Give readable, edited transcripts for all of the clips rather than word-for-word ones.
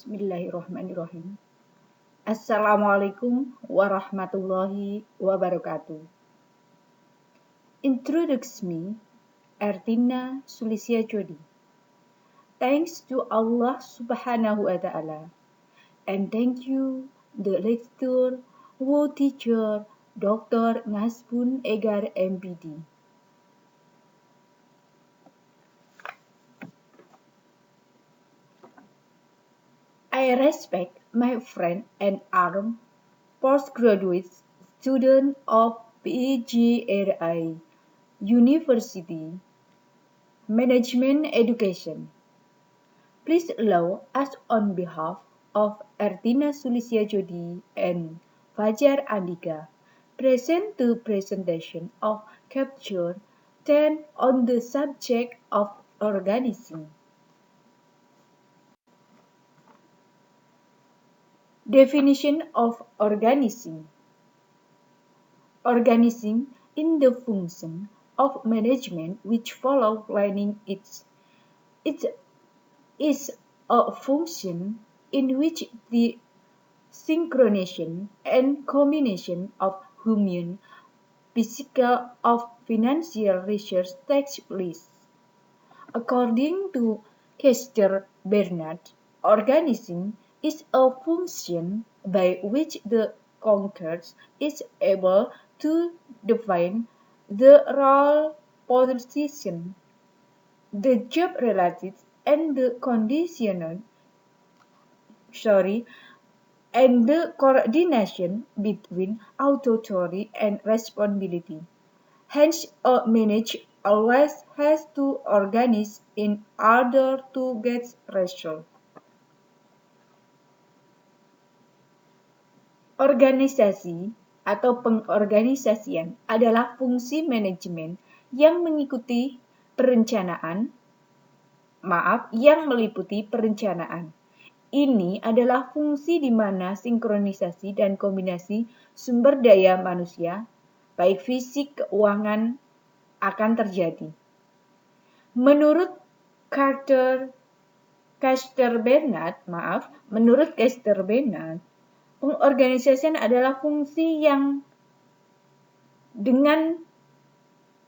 Bismillahirrahmanirrahim. Assalamualaikum warahmatullahi wabarakatuh. Introduce me, Ertina Sulisia Jodi. Thanks to Allah Subhanahu wa Ta'ala, and thank you the lecturer, teacher, Dr. Ngasbun Egar MPD. I respect my friend and armed postgraduate student of PGRI University Management Education. Please allow us on behalf of Ertina Sulisia Jodi and Fajar Andika present the presentation of Chapter 10 on the subject of organizing. Definition of organizing. Organizing in the function of management which follow planning it is a function in which the synchronization and combination of human, physical, of financial research takes place. According to Kester Bernard, organizing is a function by which the conqueror is able to define the role, position, the job related, and the and the coordination between authority and responsibility. Hence, a manager always has to organize in order to get results. Organisasi atau pengorganisasian adalah fungsi manajemen yang meliputi perencanaan. Ini adalah fungsi di mana sinkronisasi dan kombinasi sumber daya manusia, baik fisik keuangan, akan terjadi. Menurut Kester Bernard, pengorganisasian adalah fungsi yang dengan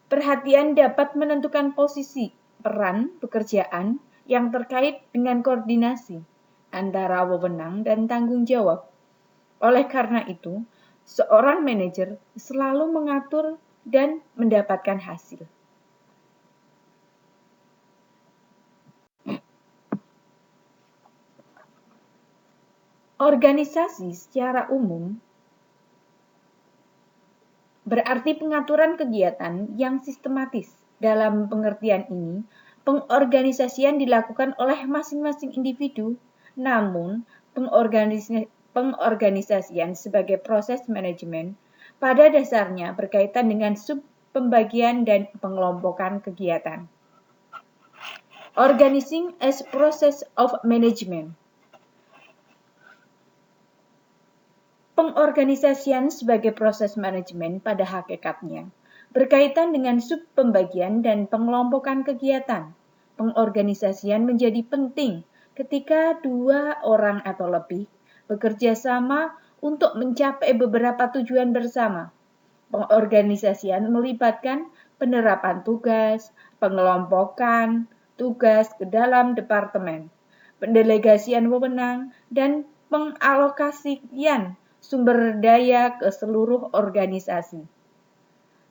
perhatian dapat menentukan posisi, peran, pekerjaan yang terkait dengan koordinasi antara wewenang dan tanggung jawab. Oleh karena itu, seorang manajer selalu mengatur dan mendapatkan hasil. Organisasi secara umum berarti pengaturan kegiatan yang sistematis. Dalam pengertian ini, pengorganisasian dilakukan oleh masing-masing individu. Namun, pengorganisasian sebagai proses manajemen pada dasarnya berkaitan dengan pembagian dan pengelompokan kegiatan. Organizing as process of management. Pengorganisasian sebagai proses manajemen pada hakikatnya berkaitan dengan pembagian dan pengelompokan kegiatan. Pengorganisasian menjadi penting ketika dua orang atau lebih bekerja sama untuk mencapai beberapa tujuan bersama. Pengorganisasian melibatkan penerapan tugas, pengelompokan tugas ke dalam departemen, pendelegasian wewenang, dan pengalokasian sumber daya ke seluruh organisasi.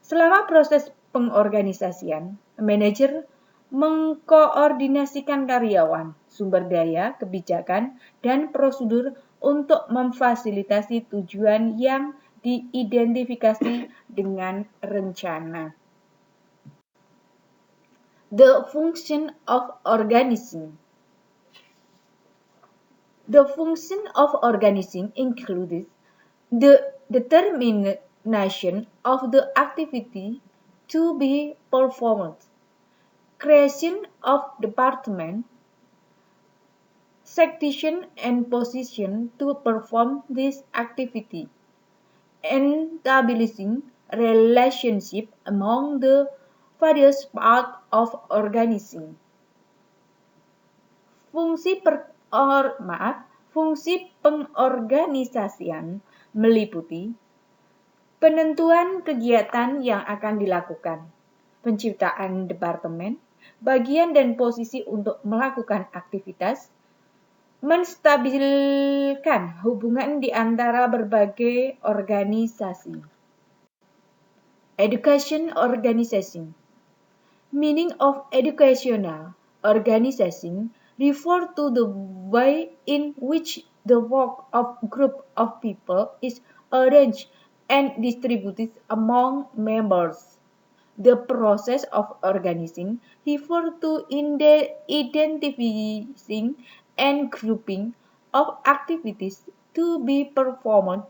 Selama proses pengorganisasian, manajer mengkoordinasikan karyawan, sumber daya, kebijakan, dan prosedur untuk memfasilitasi tujuan yang diidentifikasi dengan rencana. The function of organizing. The function of organizing includes the determination of the activity to be performed, creation of department, section and position to perform this activity, establishing relationship among the various parts of organizing. Fungsi pengorganisasian meliputi penentuan kegiatan yang akan dilakukan, penciptaan departemen, bagian dan posisi untuk melakukan aktivitas, menstabilkan hubungan di antara berbagai organisasi. Education organization. Meaning of educational organization refer to the way in which the work of group of people is arranged and distributed among members. The process of organizing refers to identifying and grouping of activities to be performed,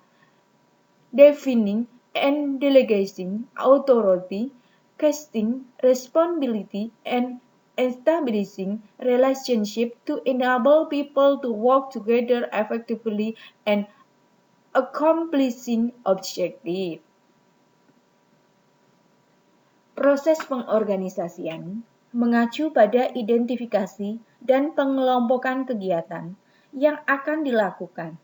defining and delegating authority, casting responsibility, and establishing relationships to enable people to work together effectively and accomplishing objectives. Proses pengorganisasian mengacu pada identifikasi dan pengelompokan kegiatan yang akan dilakukan,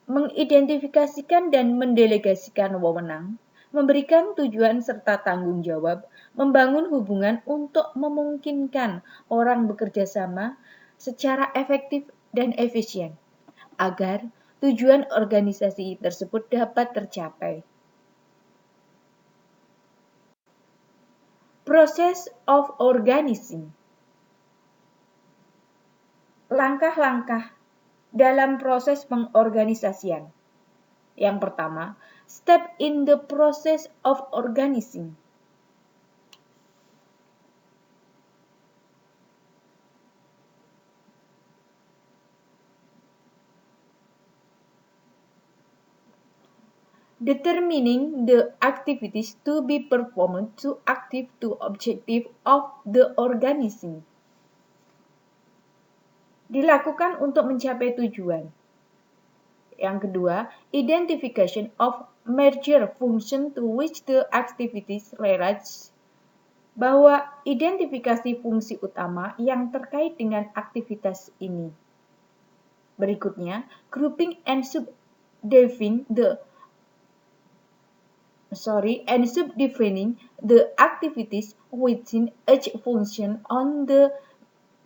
mengidentifikasikan dan mendelegasikan wewenang, memberikan tujuan serta tanggung jawab, membangun hubungan untuk memungkinkan orang bekerja sama secara efektif dan efisien, agar tujuan organisasi tersebut dapat tercapai. Process of organizing. Langkah-langkah dalam proses pengorganisasian. Yang pertama, step in the process of organizing. Determining the activities to be performed to achieve the objective of the organizing. Dilakukan untuk mencapai tujuan. Yang kedua, identification of major function to which the activities relates. Bahwa identifikasi fungsi utama yang terkait dengan aktivitas ini. Berikutnya, grouping and subdividing the activities within each function on the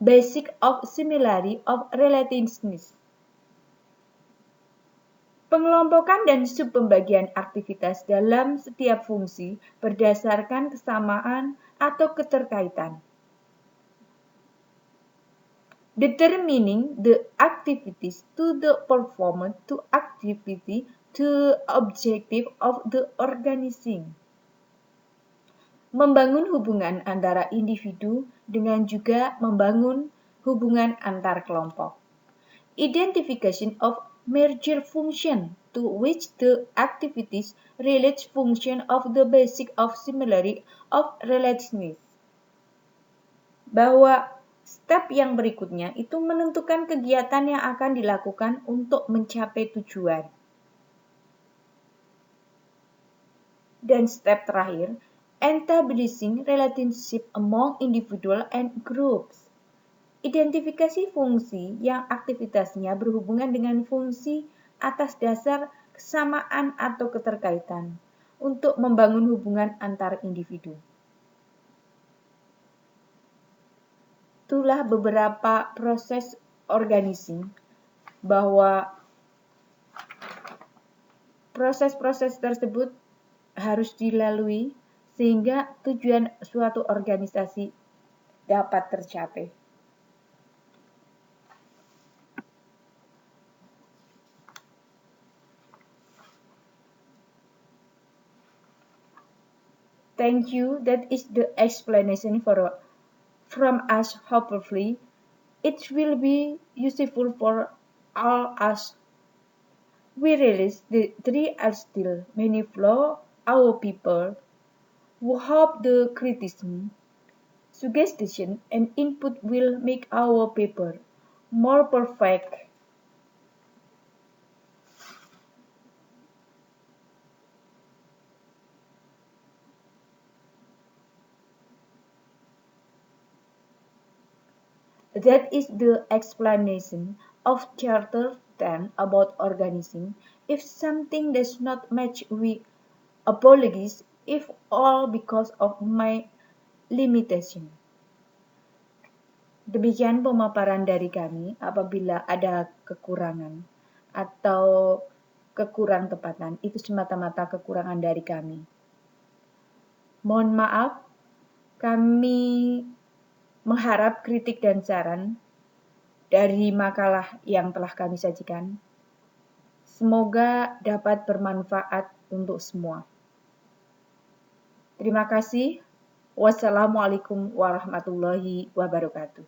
basis of similarity of relativeness. Pengelompokan dan subpembagian aktivitas dalam setiap fungsi berdasarkan kesamaan atau keterkaitan. Determining the activities to the performance to activity to objective of the organizing. Membangun hubungan antara individu dengan juga membangun hubungan antar kelompok. Identification of major function to which the activities relate function of the basic of similarity of relativeness. Bahwa step yang berikutnya itu menentukan kegiatan yang akan dilakukan untuk mencapai tujuan. Dan step terakhir, establishing relationship among individual and groups. Identifikasi fungsi yang aktivitasnya berhubungan dengan fungsi atas dasar kesamaan atau keterkaitan untuk membangun hubungan antar individu. Itulah beberapa proses organizing, bahwa proses-proses tersebut harus dilalui sehingga tujuan suatu organisasi dapat tercapai. Thank you. That is the explanation from us. Hopefully, it will be useful for all us. We realize the three are still many flaws. Our people who hope the criticism, suggestion, and input will make our paper more perfect. That is the explanation of Chapter understand about organizing. If something does not match, we apologize, if all because of my limitation. Demikian pemaparan dari kami. Apabila ada kekurangan atau kekurang tepatan, itu semata-mata kekurangan dari kami. Mohon maaf, kami mengharap kritik dan saran dari makalah yang telah kami sajikan. Semoga dapat bermanfaat untuk semua. Terima kasih. Wassalamualaikum warahmatullahi wabarakatuh.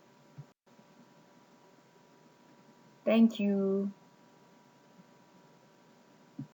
Thank you.